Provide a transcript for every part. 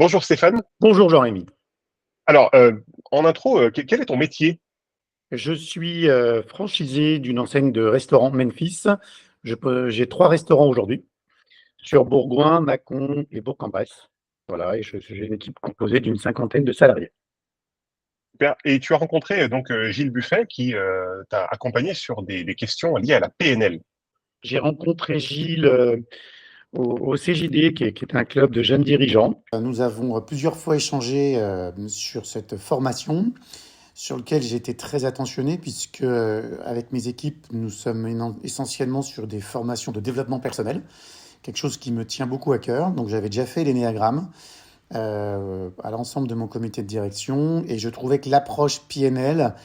Bonjour Stéphane. Bonjour Jean-Rémy. Alors, en intro, quel est ton métier? Je suis franchisé d'une enseigne de restaurants Memphis. J'ai trois restaurants aujourd'hui sur Bourgoin, Mâcon et Bourg-en-Bresse. Voilà, et j'ai une équipe composée d'une cinquantaine de salariés. Super. Et tu as rencontré donc Gilles Buffet qui t'a accompagné sur des questions liées à la PNL. J'ai rencontré Gilles au CJD, qui est un club de jeunes dirigeants. Nous avons plusieurs fois échangé sur cette formation, sur lequel j'ai été très attentionné, puisque avec mes équipes, nous sommes essentiellement sur des formations de développement personnel, quelque chose qui me tient beaucoup à cœur. Donc j'avais déjà fait l'énéagramme à l'ensemble de mon comité de direction, et je trouvais que l'approche PNL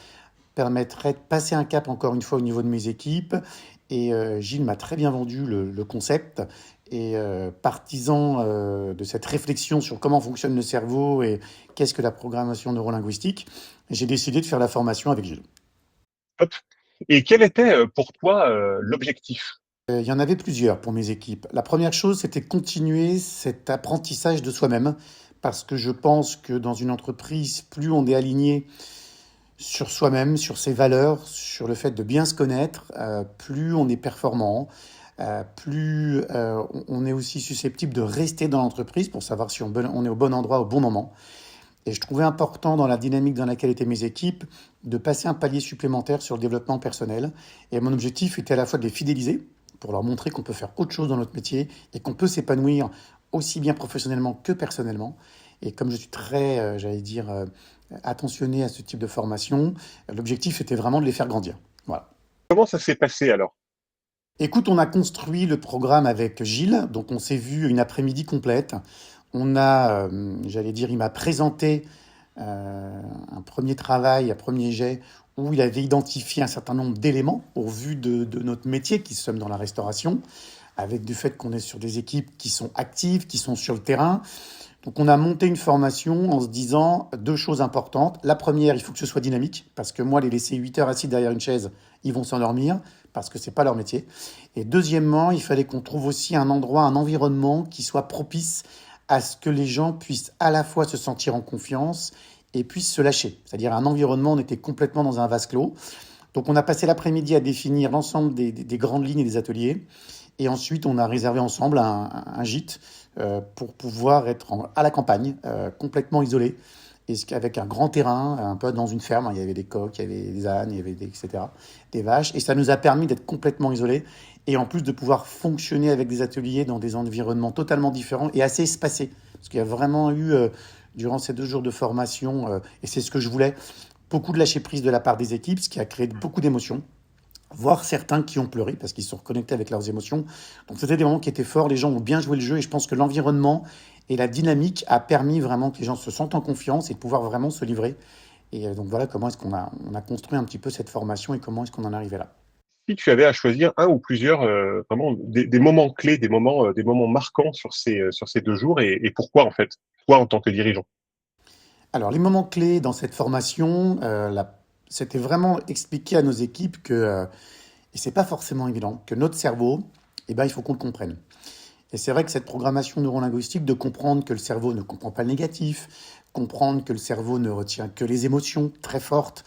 permettrait de passer un cap encore une fois au niveau de mes équipes. Et Gilles m'a très bien vendu le concept. Et partisan de cette réflexion sur comment fonctionne le cerveau et qu'est-ce que la programmation neurolinguistique, j'ai décidé de faire la formation avec Gilles. Hop. Et quel était pour toi l'objectif? Il y en avait plusieurs pour mes équipes. La première chose, c'était continuer cet apprentissage de soi-même, parce que je pense que dans une entreprise, plus on est aligné sur soi-même, sur ses valeurs, sur le fait de bien se connaître, plus on est performant, plus on est aussi susceptible de rester dans l'entreprise pour savoir si on est au bon endroit au bon moment. Et je trouvais important dans la dynamique dans laquelle étaient mes équipes de passer un palier supplémentaire sur le développement personnel. Et mon objectif était à la fois de les fidéliser pour leur montrer qu'on peut faire autre chose dans notre métier et qu'on peut s'épanouir aussi bien professionnellement que personnellement. Et comme je suis très, j'allais dire, attentionné à ce type de formation, l'objectif était vraiment de les faire grandir. Voilà. Comment ça s'est passé alors? Écoute, on a construit le programme avec Gilles, donc on s'est vu une après-midi complète. On a, j'allais dire, il m'a présenté un premier travail, un premier jet, où il avait identifié un certain nombre d'éléments au vu de notre métier, qui sommes dans la restauration, avec du fait qu'on est sur des équipes qui sont actives, qui sont sur le terrain. Donc on a monté une formation en se disant deux choses importantes. La première, il faut que ce soit dynamique, parce que moi, les laisser 8 heures assis derrière une chaise, ils vont s'endormir, parce que c'est pas leur métier. Et deuxièmement, il fallait qu'on trouve aussi un endroit, un environnement qui soit propice à ce que les gens puissent à la fois se sentir en confiance et puissent se lâcher. C'est-à-dire un environnement, on était complètement dans un vase clos. Donc on a passé l'après-midi à définir l'ensemble des grandes lignes et des ateliers. Et ensuite, on a réservé ensemble un gîte pour pouvoir être à la campagne, complètement isolé, et avec un grand terrain, un peu dans une ferme. Il y avait des coqs, il y avait des ânes, il y avait etc., des vaches. Et ça nous a permis d'être complètement isolés et en plus de pouvoir fonctionner avec des ateliers dans des environnements totalement différents et assez espacés. Parce qu'il y a vraiment eu, durant ces 2 jours de formation, et c'est ce que je voulais, beaucoup de lâcher prise de la part des équipes, ce qui a créé beaucoup d'émotions, voire certains qui ont pleuré parce qu'ils se sont reconnectés avec leurs émotions. Donc c'était des moments qui étaient forts, les gens ont bien joué le jeu et je pense que l'environnement et la dynamique a permis vraiment que les gens se sentent en confiance et de pouvoir vraiment se livrer. Et donc voilà comment est-ce qu'on a construit un petit peu cette formation et comment est-ce qu'on en est arrivé là. Si tu avais à choisir un ou plusieurs vraiment des moments clés, des moments marquants sur ces 2 jours, et pourquoi en fait, toi en tant que dirigeant? Alors les moments clés dans cette formation, c'était vraiment expliquer à nos équipes que, et c'est pas forcément évident, que notre cerveau, eh ben, il faut qu'on le comprenne. Et c'est vrai que cette programmation neurolinguistique, de comprendre que le cerveau ne comprend pas le négatif, comprendre que le cerveau ne retient que les émotions très fortes,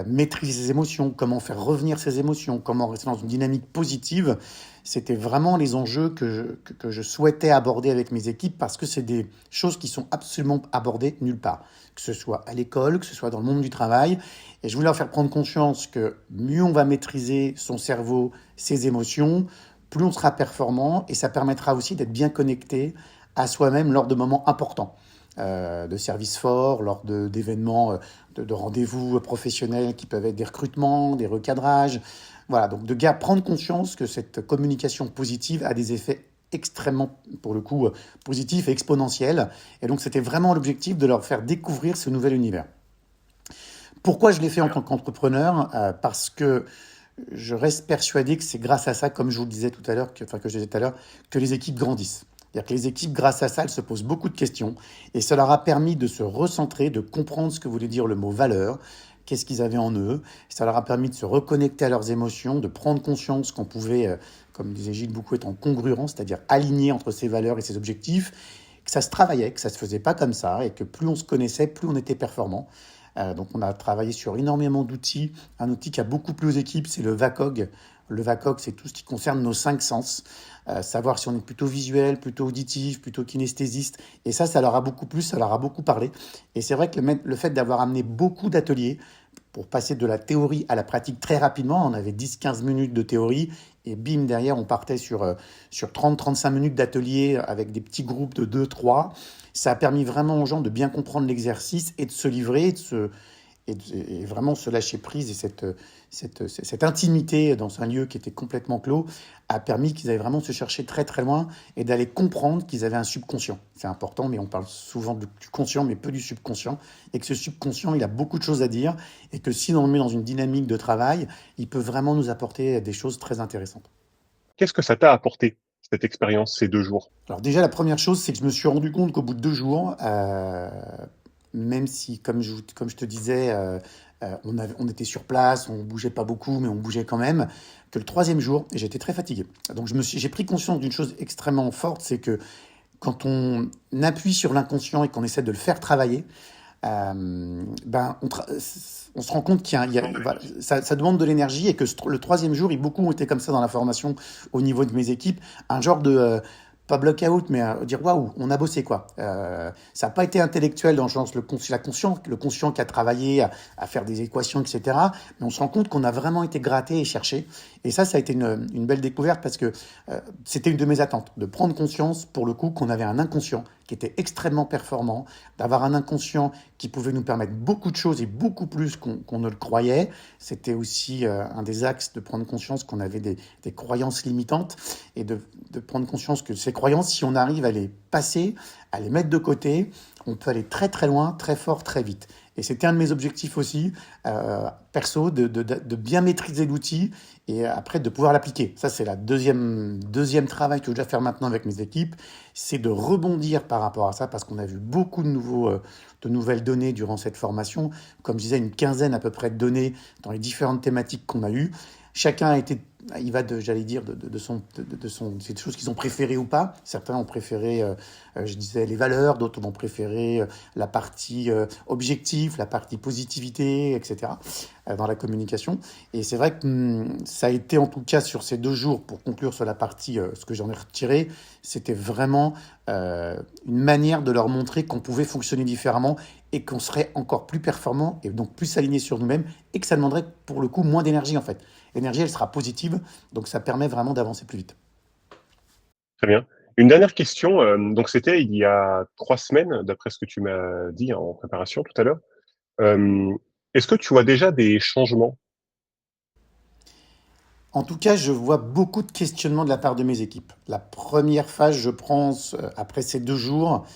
maîtriser ses émotions, comment faire revenir ses émotions, comment rester dans une dynamique positive, c'était vraiment les enjeux que je souhaitais aborder avec mes équipes parce que c'est des choses qui sont absolument abordées nulle part, que ce soit à l'école, que ce soit dans le monde du travail. Et je voulais leur faire prendre conscience que mieux on va maîtriser son cerveau, ses émotions, plus on sera performant et ça permettra aussi d'être bien connecté à soi-même lors de moments importants, de services forts, lors d'événements, de rendez-vous professionnels qui peuvent être des recrutements, des recadrages. Voilà, donc prendre conscience que cette communication positive a des effets extrêmement, pour le coup, positifs et exponentiels. Et donc c'était vraiment l'objectif de leur faire découvrir ce nouvel univers. Pourquoi je l'ai fait en tant qu'entrepreneur? Parce que je reste persuadé que c'est grâce à ça, comme je vous le disais tout à l'heure, que je disais tout à l'heure, que les équipes grandissent. C'est-à-dire que les équipes, grâce à ça, elles se posent beaucoup de questions et ça leur a permis de se recentrer, de comprendre ce que voulait dire le mot valeur, qu'est-ce qu'ils avaient en eux. Ça leur a permis de se reconnecter à leurs émotions, de prendre conscience qu'on pouvait, comme disait Gilles, beaucoup être en congruence, c'est-à-dire aligné entre ses valeurs et ses objectifs. que ça se travaillait, que ça se faisait pas comme ça, et que plus on se connaissait, plus on était performant. Donc on a travaillé sur énormément d'outils. Un outil qui a beaucoup plu aux équipes, c'est le VACOG. Le VACOG, c'est tout ce qui concerne nos cinq sens. Savoir si on est plutôt visuel, plutôt auditif, plutôt kinesthésiste. Et ça leur a beaucoup plu, ça leur a beaucoup parlé. Et c'est vrai que le fait d'avoir amené beaucoup d'ateliers pour passer de la théorie à la pratique très rapidement, on avait 10-15 minutes de théorie, et bim, derrière, on partait sur 30-35 minutes d'atelier avec des petits groupes de 2-3. Ça a permis vraiment aux gens de bien comprendre l'exercice et de se livrer, et vraiment se lâcher prise. Et cette intimité dans un lieu qui était complètement clos a permis qu'ils avaient vraiment se chercher très très loin et d'aller comprendre qu'ils avaient un subconscient. C'est important, mais on parle souvent du conscient, mais peu du subconscient. Et que ce subconscient, il a beaucoup de choses à dire. Et que si on le met dans une dynamique de travail, il peut vraiment nous apporter des choses très intéressantes. Qu'est-ce que ça t'a apporté, cette expérience, ces 2 jours? Alors déjà, la première chose, c'est que je me suis rendu compte qu'au bout de 2 jours, même si, comme je te disais, on était sur place, on bougeait pas beaucoup, mais on bougeait quand même, que le troisième jour, j'étais très fatigué. Donc j'ai pris conscience d'une chose extrêmement forte, c'est que quand on appuie sur l'inconscient et qu'on essaie de le faire travailler, ben, on se rend compte voilà, ça demande de l'énergie, et que le troisième jour, et beaucoup ont été comme ça dans la formation au niveau de mes équipes, un genre de, pas block-out, mais dire waouh, on a bossé quoi. Ça n'a pas été intellectuel dans le sens le conscient qui a travaillé à faire des équations, etc. Mais on se rend compte qu'on a vraiment été gratté et cherché. Et ça a été une belle découverte, parce que c'était une de mes attentes, de prendre conscience pour le coup qu'on avait un inconscient qui était extrêmement performant, d'avoir un inconscient qui pouvait nous permettre beaucoup de choses et beaucoup plus qu'on ne le croyait. C'était aussi un des axes de prendre conscience qu'on avait des croyances limitantes, et de prendre conscience que ces croyances, si on arrive à les passer, à les mettre de côté, on peut aller très très loin, très fort, très vite. Et c'était un de mes objectifs aussi, perso, de bien maîtriser l'outil, et après de pouvoir l'appliquer. Ça, c'est la deuxième travail que je dois faire maintenant avec mes équipes, c'est de rebondir par rapport à ça, parce qu'on a vu beaucoup de nouvelles données durant cette formation. Comme je disais, une quinzaine à peu près de données dans les différentes thématiques qu'on a eues. Chacun a été, il va j'allais dire, c'est des choses qu'ils ont préférées ou pas. Certains ont préféré, je disais, les valeurs, d'autres vont préférer la partie objectif, la partie positivité, etc., dans la communication. Et c'est vrai que ça a été, en tout cas, sur ces 2 jours, pour conclure sur la partie, ce que j'en ai retiré, c'était vraiment une manière de leur montrer qu'on pouvait fonctionner différemment, et qu'on serait encore plus performant, et donc plus aligné sur nous-mêmes, et que ça demanderait pour le coup moins d'énergie en fait. L'énergie, elle sera positive, donc ça permet vraiment d'avancer plus vite. Très bien. Une dernière question, donc c'était il y a 3 semaines, d'après ce que tu m'as dit en préparation tout à l'heure. Hem, est-ce que tu vois déjà des changements? En tout cas, je vois beaucoup de questionnements de la part de mes équipes. La première phase, je pense, après ces 2 jours,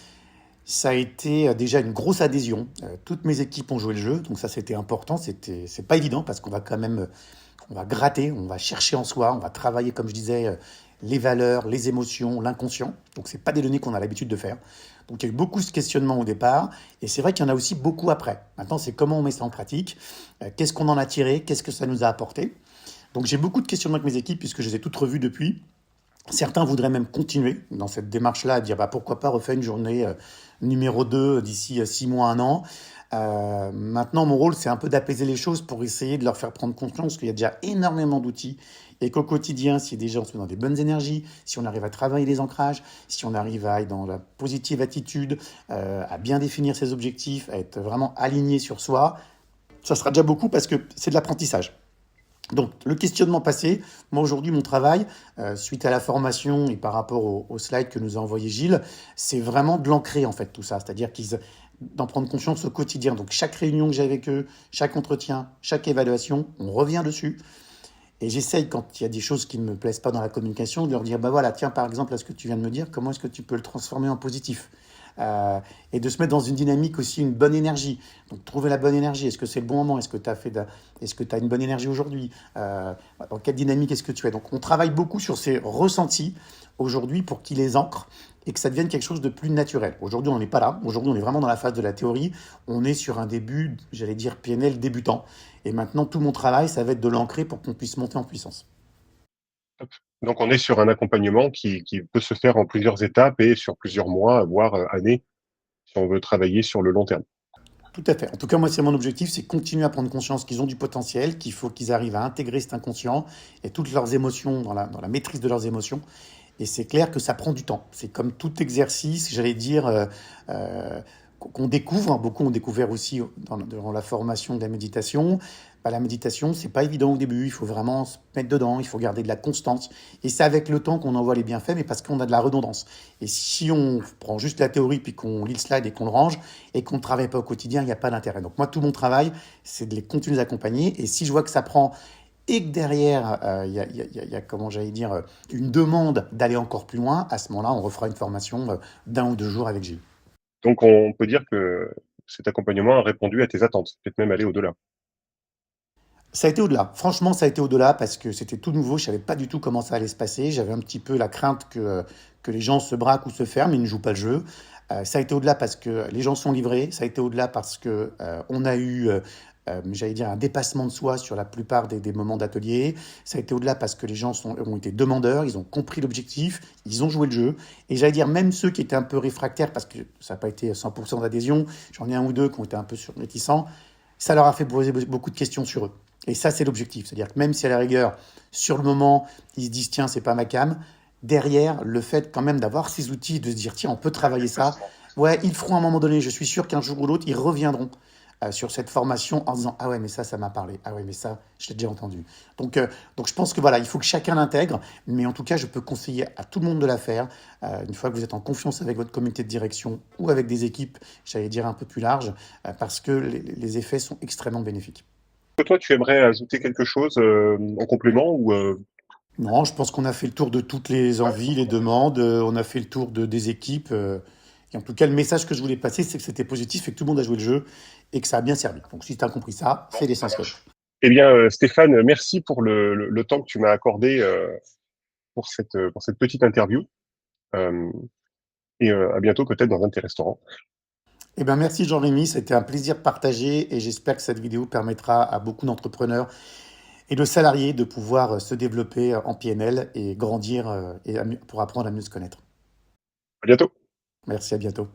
ça a été déjà une grosse adhésion. Toutes mes équipes ont joué le jeu, donc ça c'était important. C'est pas évident, parce qu'on va quand même, on va gratter, on va chercher en soi, on va travailler, comme je disais, les valeurs, les émotions, l'inconscient. Donc c'est pas des données qu'on a l'habitude de faire. Donc il y a eu beaucoup de questionnements au départ, et c'est vrai qu'il y en a aussi beaucoup après. Maintenant, c'est comment on met ça en pratique, qu'est-ce qu'on en a tiré, qu'est-ce que ça nous a apporté. Donc j'ai beaucoup de questionnements avec mes équipes, puisque je les ai toutes revues depuis. Certains voudraient même continuer dans cette démarche-là, à dire bah, pourquoi pas refaire une journée numéro 2 d'ici 6 mois, un an. Maintenant, mon rôle, c'est un peu d'apaiser les choses pour essayer de leur faire prendre conscience qu'il y a déjà énormément d'outils, et qu'au quotidien, si déjà on se met dans des bonnes énergies, si on arrive à travailler les ancrages, si on arrive à être dans la positive attitude, à bien définir ses objectifs, à être vraiment aligné sur soi, ça sera déjà beaucoup, parce que c'est de l'apprentissage. Donc, le questionnement passé, moi aujourd'hui, mon travail, suite à la formation et par rapport au slide que nous a envoyé Gilles, c'est vraiment de l'ancrer en fait tout ça, c'est-à-dire d'en prendre conscience au quotidien. Donc, chaque réunion que j'ai avec eux, chaque entretien, chaque évaluation, on revient dessus. Et j'essaye, quand il y a des choses qui ne me plaisent pas dans la communication, de leur dire, bah voilà, tiens, par exemple, à ce que tu viens de me dire, comment est-ce que tu peux le transformer en positif? Et de se mettre dans une dynamique aussi, une bonne énergie. Donc trouver la bonne énergie. Est-ce que c'est le bon moment? Est-ce que tu as une bonne énergie aujourd'hui? Dans quelle dynamique est-ce que tu es? Donc on travaille beaucoup sur ces ressentis aujourd'hui, pour qu'ils les ancrent et que ça devienne quelque chose de plus naturel. Aujourd'hui, on n'est pas là. Aujourd'hui, on est vraiment dans la phase de la théorie. On est sur un début, j'allais dire PNL débutant. Et maintenant, tout mon travail, ça va être de l'ancrer pour qu'on puisse monter en puissance. Donc on est sur un accompagnement qui peut se faire en plusieurs étapes et sur plusieurs mois, voire années, si on veut travailler sur le long terme. Tout à fait. En tout cas, moi, c'est mon objectif, c'est continuer à prendre conscience qu'ils ont du potentiel, qu'il faut qu'ils arrivent à intégrer cet inconscient et toutes leurs émotions dans la maîtrise de leurs émotions. Et c'est clair que ça prend du temps. C'est comme tout exercice, j'allais dire, euh, qu'on découvre. Hein. Beaucoup ont découvert aussi dans la formation de la méditation. Bah, la méditation, c'est pas évident au début. Il faut vraiment se mettre dedans. Il faut garder de la constance. Et c'est avec le temps qu'on en voit les bienfaits, mais parce qu'on a de la redondance. Et si on prend juste la théorie, puis qu'on lit le slide et qu'on le range, et qu'on ne travaille pas au quotidien, il n'y a pas d'intérêt. Donc moi, tout mon travail, c'est de les continuer d'accompagner. Et si je vois que ça prend et que derrière, il y a, comment j'allais dire, une demande d'aller encore plus loin, à ce moment-là, on refera une formation d'un ou deux jours avec Gilles. Donc on peut dire que cet accompagnement a répondu à tes attentes, peut-être même aller au-delà. Ça a été au-delà. Franchement, ça a été au-delà parce que c'était tout nouveau. Je savais pas du tout comment ça allait se passer. J'avais un petit peu la crainte que les gens se braquent ou se ferment et ne jouent pas le jeu. Ça a été au-delà parce que les gens sont livrés. Ça a été au-delà parce que on a eu, j'allais dire, un dépassement de soi sur la plupart des moments d'atelier. Ça a été au-delà parce que les gens ont été demandeurs. Ils ont compris l'objectif. Ils ont joué le jeu. Et j'allais dire, même ceux qui étaient un peu réfractaires parce que ça n'a pas été 100% d'adhésion, j'en ai un ou deux qui ont été un peu réticents, ça leur a fait poser beaucoup de questions sur eux. Et ça, c'est l'objectif. C'est-à-dire que même si à la rigueur, sur le moment, ils se disent, tiens, c'est pas ma cam, derrière, le fait quand même d'avoir ces outils, de se dire, tiens, on peut travailler ça, ouais, ils feront à un moment donné, je suis sûr qu'un jour ou l'autre, ils reviendront sur cette formation en disant, ah ouais, mais ça m'a parlé, ah ouais, mais ça, je l'ai déjà entendu. Donc je pense que voilà, il faut que chacun l'intègre, mais en tout cas, je peux conseiller à tout le monde de la faire, une fois que vous êtes en confiance avec votre comité de direction ou avec des équipes, j'allais dire un peu plus larges, parce que les effets sont extrêmement bénéfiques. Que toi, tu aimerais ajouter quelque chose en complément ou Non, je pense qu'on a fait le tour de toutes les ouais, envies, les demandes, on a fait le tour des équipes. Et en tout cas, le message que je voulais passer, c'est que c'était positif et que tout le monde a joué le jeu et que ça a bien servi. Donc si tu as compris ça, bon, c'est ça l'essentiel. marche. Eh bien, Stéphane, merci pour le temps que tu m'as accordé pour cette petite interview. Euh, et à bientôt peut-être dans un de tes restaurants. Eh bien, merci Jean-Rémy, c'était un plaisir de partager et j'espère que cette vidéo permettra à beaucoup d'entrepreneurs et de salariés de pouvoir se développer en PNL et grandir pour apprendre à mieux se connaître. À bientôt. Merci, à bientôt.